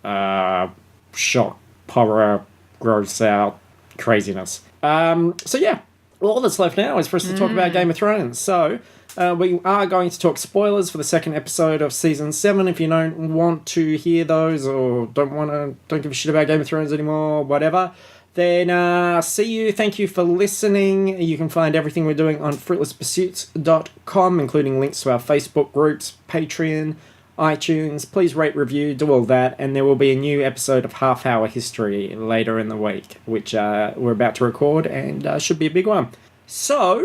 shock, horror, gross out craziness. So yeah, all that's left now is for us to talk about Game of Thrones. So we are going to talk spoilers for the second episode of season 7. If you don't want to hear those or don't give a shit about Game of Thrones anymore, whatever, then see you. Thank you for listening. You can find everything we're doing on fruitlesspursuits.com, including links to our Facebook groups, Patreon, iTunes. Please rate, review, do all that, and there will be a new episode of Half Hour History later in the week, which we're about to record, and should be a big one. So,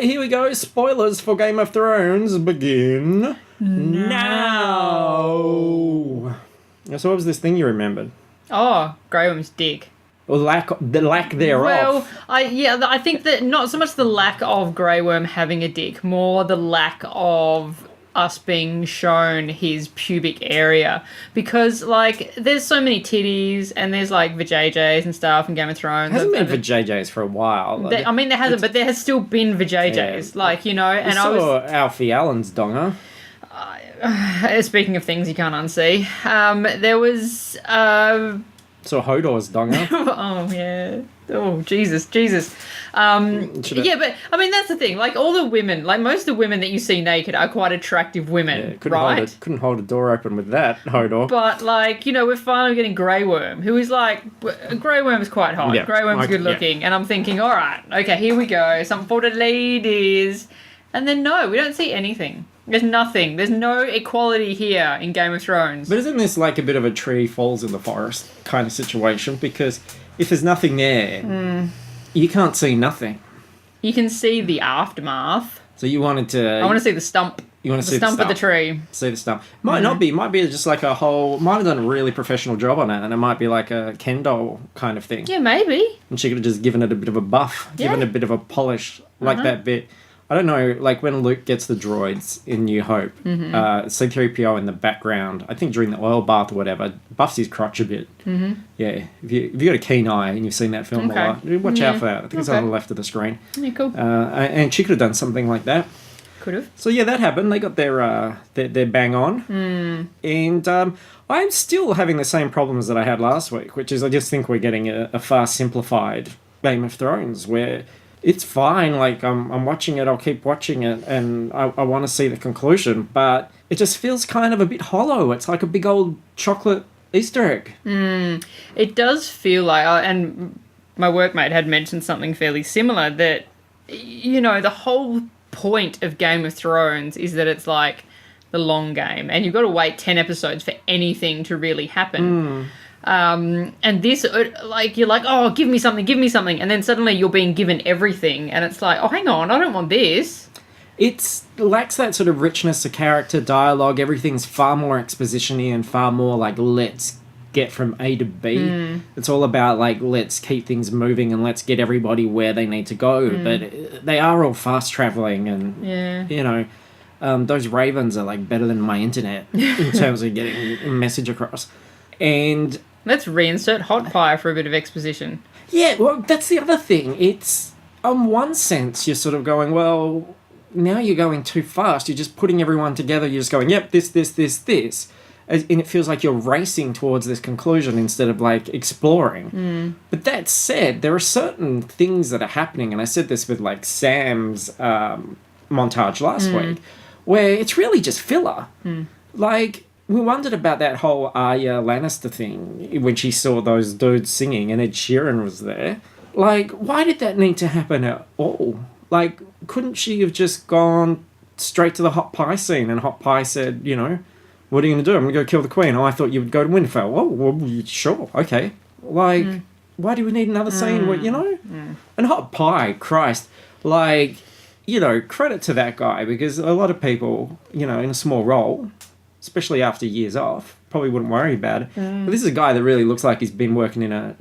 here we go. Spoilers for Game of Thrones begin now. So what was this thing you remembered? Oh, Grey Worm's dick. Or the lack thereof. Well, I think that not so much the lack of Grey Worm having a dick, more the lack of us being shown his pubic area, because, like, there's so many titties and there's, like, vajayjays and stuff in Game of Thrones. Hasn't been vajayjays for a while. There hasn't, but there has still been vajayjays, like, you know. And I saw Alfie Allen's donger. Speaking of things you can't unsee, there was So Hodor's donger. Oh, yeah. Oh, Jesus. Yeah, but, I mean, that's the thing. Like, all the women, like, most of the women that you see naked are quite attractive women, right? Couldn't hold a door open with that, Hodor. But, like, you know, we're finally getting Grey Worm, who is, like, Grey Worm is quite hot. Yeah, Grey Worm's good looking. Yeah. And I'm thinking, all right, okay, here we go. Something for the ladies. And then, no, we don't see anything. There's nothing. There's no equality here in Game of Thrones. But isn't this like a bit of a tree falls in the forest kind of situation? Because if there's nothing there, you can't see nothing. You can see the aftermath. So you wanted to... I want to see the stump. You want to see The stump the of the tree. See the stump. Might not be. Might be just like a whole... Might have done a really professional job on it, and it might be like a Ken doll kind of thing. Yeah, maybe. And she could have just given it a bit of a buff, given it a bit of a polish, like that bit. I don't know, like when Luke gets the droids in New Hope, C-3PO in the background, I think during the oil bath or whatever, buffs his crotch a bit. Mm-hmm. Yeah, if you've got a keen eye and you've seen that film a lot, watch out for that. I think it's on the left of the screen. Yeah, cool. And she could have done something like that. Could have. So yeah, that happened. They got their bang on. And I'm still having the same problems that I had last week, which is I just think we're getting a far simplified Game of Thrones where... It's fine, like, I'm watching it, I'll keep watching it, and I want to see the conclusion, but it just feels kind of a bit hollow. It's like a big old chocolate Easter egg. It does feel like, and my workmate had mentioned something fairly similar, that, you know, the whole point of Game of Thrones is that it's like the long game, and you've got to wait 10 episodes for anything to really happen. And this, like, you're like, oh, give me something, and then suddenly you're being given everything, and it's like, oh, hang on, I don't want this. It lacks that sort of richness of character, dialogue, everything's far more exposition-y and far more like, let's get from A to B. It's all about, like, let's keep things moving and let's get everybody where they need to go, but they are all fast-travelling, and, you know, those ravens are, like, better than my internet in terms of getting a message across. And... Let's reinsert hot pie for a bit of exposition. Yeah, well, that's the other thing. It's, on one sense, you're sort of going, well, now you're going too fast. You're just putting everyone together. You're just going, yep, this. And it feels like you're racing towards this conclusion instead of, like, exploring. But that said, there are certain things that are happening, and I said this with, like, Sam's montage last week, where it's really just filler. Like... We wondered about that whole Arya Lannister thing when she saw those dudes singing and Ed Sheeran was there. Like, why did that need to happen at all? Like, couldn't she have just gone straight to the hot pie scene and hot pie said, you know, what are you going to do? I'm going to go kill the queen. Oh, I thought you would go to Winterfell. Oh, well, sure, okay. Like, why do we need another scene where, you know? And hot pie, Christ. Like, you know, credit to that guy because a lot of people, you know, in a small role... especially after years off, probably wouldn't worry about it. But this is a guy that really looks like he's been working in a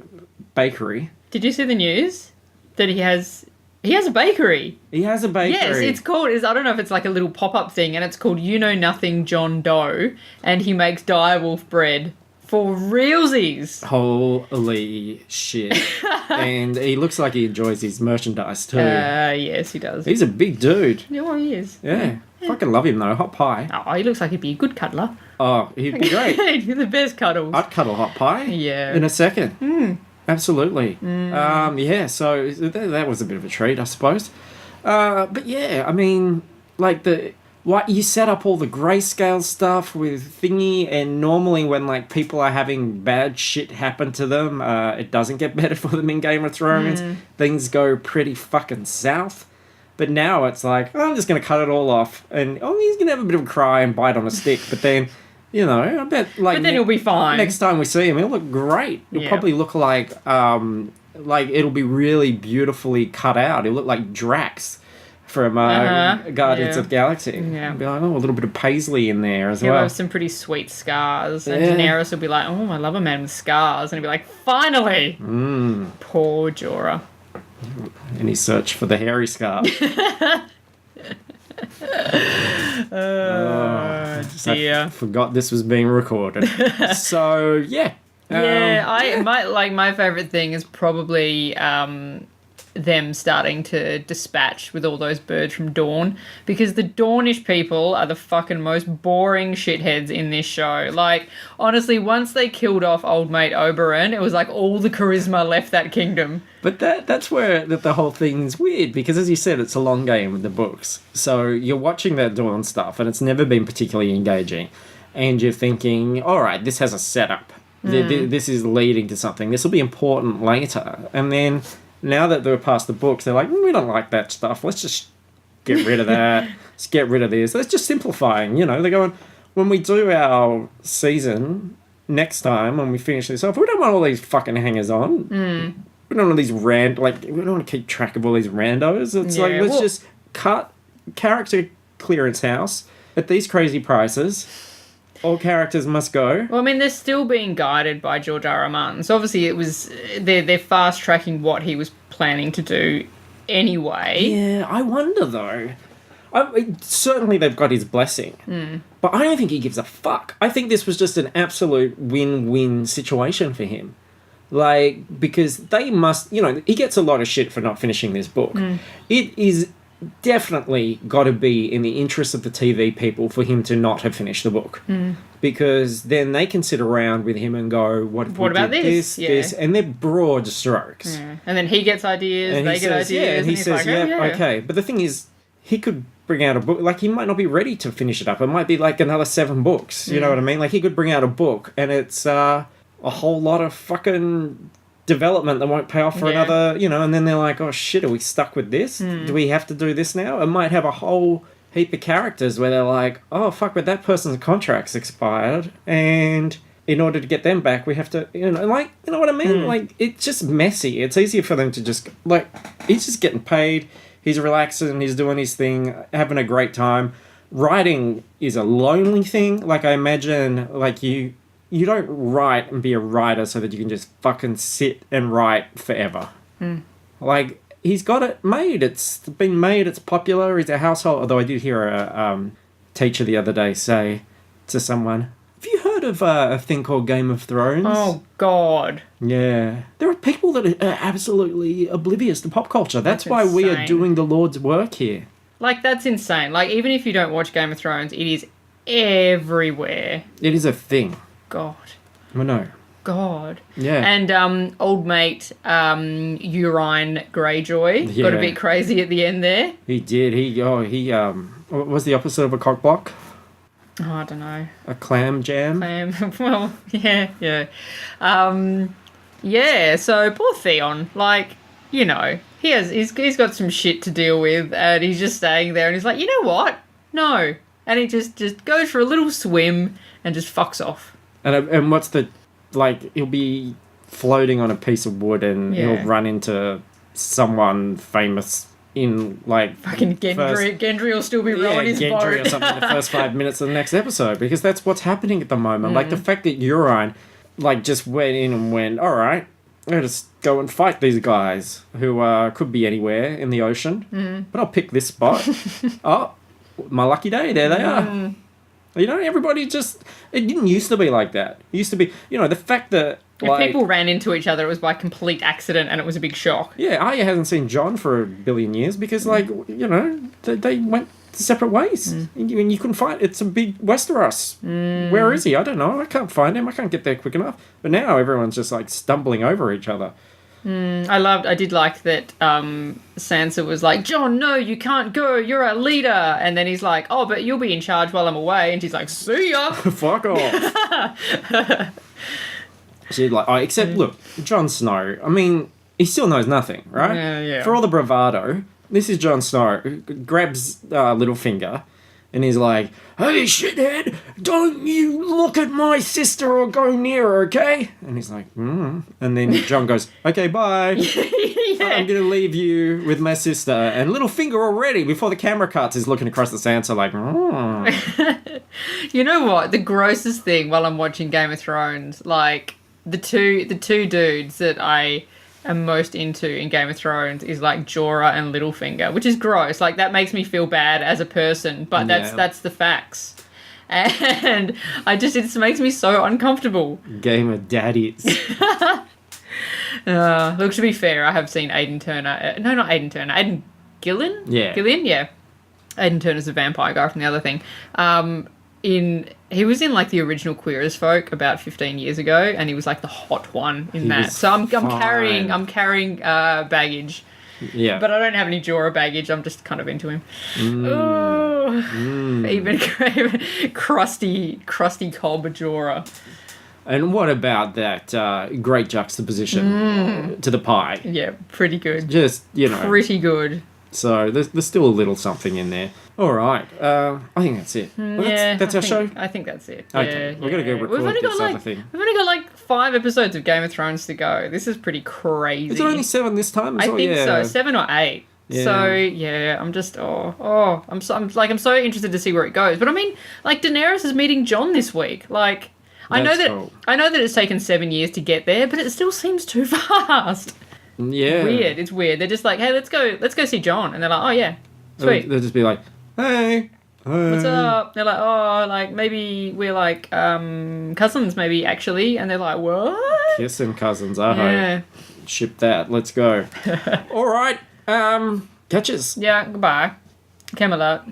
bakery. Did you see the news? That he has a bakery. He has a bakery. Yes, it's called, I don't know if it's like a little pop-up thing, and it's called You Know Nothing John Doe, and he makes direwolf bread for realsies. Holy shit. And he looks like he enjoys his merchandise too. Yes, he does. He's a big dude. Yeah, well, he is. Yeah. Fucking love him though, hot pie. Oh, he looks like he'd be a good cuddler. Oh, he'd be great. He'd be the best cuddles. I'd cuddle hot pie. Yeah. In a second. Absolutely. Yeah, so that was a bit of a treat, I suppose. But yeah, I mean, like what you set up all the grayscale stuff with thingy, and normally when like people are having bad shit happen to them, it doesn't get better for them in Game of Thrones. Things go pretty fucking south. But now it's like, oh, I'm just going to cut it all off. And, oh, he's going to have a bit of a cry and bite on a stick. But then, you know, I bet, like... But then he'll be fine. Next time we see him, he'll look great. He'll probably look like it'll be really beautifully cut out. He'll look like Drax from Guardians of the Galaxy. Yeah. He'll be like, oh, a little bit of paisley in there as well. He'll have some pretty sweet scars. And Daenerys will be like, oh, I love a man with scars. And he'll be like, finally! Poor Jorah. Any search for the hairy scar. I forgot this was being recorded. So yeah. My favorite thing is probably them starting to dispatch with all those birds from Dawn, because the Dornish people are the fucking most boring shitheads in this show. Like, honestly, once they killed off old mate Oberyn, it was like all the charisma left that kingdom. But that's where the whole thing's weird, because as you said, it's a long game with the books. So you're watching that Dawn stuff, and it's never been particularly engaging. And you're thinking, all right, this has a setup. This is leading to something. This will be important later. And then... now that they're past the books, they're like, we don't like that stuff. Let's just get rid of that. Let's get rid of this. That's just simplifying, you know. They're going, when we do our season next time, when we finish this off, we don't want all these fucking hangers on. We don't want these we don't want to keep track of all these randos. It's like, let's just cut character clearance house at these crazy prices, all characters must go. Well, I mean, they're still being guided by George R.R. Martin. So obviously it was... They're fast-tracking what he was planning to do anyway. Yeah, I wonder, though. Certainly they've got his blessing. But I don't think he gives a fuck. I think this was just an absolute win-win situation for him. Like, because they must... You know, he gets a lot of shit for not finishing this book. It is definitely got to be in the interest of the TV people for him to not have finished the book. Because then they can sit around with him and go, what about this? This, and they're broad strokes. And then he gets ideas, And they he get says, ideas, and he he's says, like, oh, yeah, yeah, okay. But the thing is, he could bring out a book, like, he might not be ready to finish it up. It might be like another 7 books, you know what I mean? Like, he could bring out a book, and it's a whole lot of fucking development that won't pay off for another, you know, and then they're like, oh shit, are we stuck with this? Do we have to do this now? It might have a whole heap of characters where they're like, oh fuck, but that person's contract's expired, and in order to get them back, we have to, you know, like, you know what I mean? Like, it's just messy. It's easier for them to just, like, he's just getting paid, he's relaxing, he's doing his thing, having a great time. Writing is a lonely thing. Like, I imagine, like, you don't write and be a writer so that you can just fucking sit and write forever. Like, he's got it made. It's been made. It's popular. He's a household. Although I did hear a teacher the other day say to someone, have you heard of a thing called Game of Thrones? Oh, God. Yeah. There are people that are absolutely oblivious to pop culture. That's why we are insane. doing the Lord's work here. Like, that's insane. Like, even if you don't watch Game of Thrones, it is everywhere. It is a thing. God. I know. God. Yeah. And old mate Urine Greyjoy got a bit crazy at the end there. He did. What was the opposite of a cock block? Oh, I don't know. A clam jam? Well, yeah. Yeah, so poor Theon, like, you know, he's got some shit to deal with, and he's just staying there, and he's like, you know what? No. And he just goes for a little swim and just fucks off. And what's the, like, he'll be floating on a piece of wood and he'll run into someone famous in, like... Fucking Gendry will still be rowing his boat. Gendry or something in the first 5 minutes of the next episode, because that's what's happening at the moment. Like, the fact that Urine, like, just went in and went, all right, I'll just go and fight these guys who could be anywhere in the ocean, but I'll pick this spot. Oh, my lucky day, there they are. You know, everybody just... It didn't used to be like that. It used to be... You know, the fact that... If people ran into each other, it was by complete accident and it was a big shock. Yeah, Arya hasn't seen Jon for a billion years because, like, you know, they went separate ways. And you couldn't find... It's a big Westeros. Where is he? I don't know. I can't find him. I can't get there quick enough. But now everyone's just, like, stumbling over each other. I did like that Sansa was like, Jon, no, you can't go, you're our leader. And then he's like, oh, but you'll be in charge while I'm away. And she's like, see ya. Fuck off. She's like, except, look, Jon Snow, I mean, he still knows nothing, right? Yeah. For all the bravado, this is Jon Snow, who grabs Littlefinger, and he's like, hey, shithead, don't you look at my sister or go near her, okay? And he's like, And then Jon goes, okay, bye. I'm going to leave you with my sister. And Littlefinger already, before the camera cuts, is looking across the Sansa like, You know what? The grossest thing while I'm watching Game of Thrones, like, the two dudes that I am most into in Game of Thrones is like Jorah and Littlefinger, which is gross. Like, that makes me feel bad as a person, but that's the facts. And it makes me so uncomfortable. Game of daddies. Look, to be fair, I have seen Aidan Turner. No, not Aidan Turner. Aidan Gillen? Yeah. Gillian, yeah. Aidan Turner's the vampire guy from the other thing. He was in like the original Queer as Folk about 15 years ago, and he was like the hot one in that. So I'm carrying baggage. Yeah. But I don't have any Jorah baggage. I'm just kind of into him. Even crusty cob Jorah. And what about that great juxtaposition to the pie? Yeah, pretty good. Just, you know. Pretty good. So there's still a little something in there. All right. I think that's it. Well, that's our show? I think that's it. Okay. We're going to go record this other thing. We've only got like 5 episodes of Game of Thrones to go. This is pretty crazy. Is it only 7 this time? I think so. 7 or 8. Yeah. So yeah, I'm just I'm so interested to see where it goes. But I mean, like Daenerys is meeting Jon this week. Like I know That's that cool. I know that it's taken 7 years to get there, but it still seems too fast. Yeah. Weird. It's weird. They're just like, hey, let's go see Jon, and they're like, oh yeah, sweet. They'll just be like, hey. What's up? They're like, oh, like maybe we're like cousins, maybe actually, and they're like, what? Kissing cousins. Yeah. Ship that. Let's go. All right. Catches. Yeah. Goodbye, Camelot.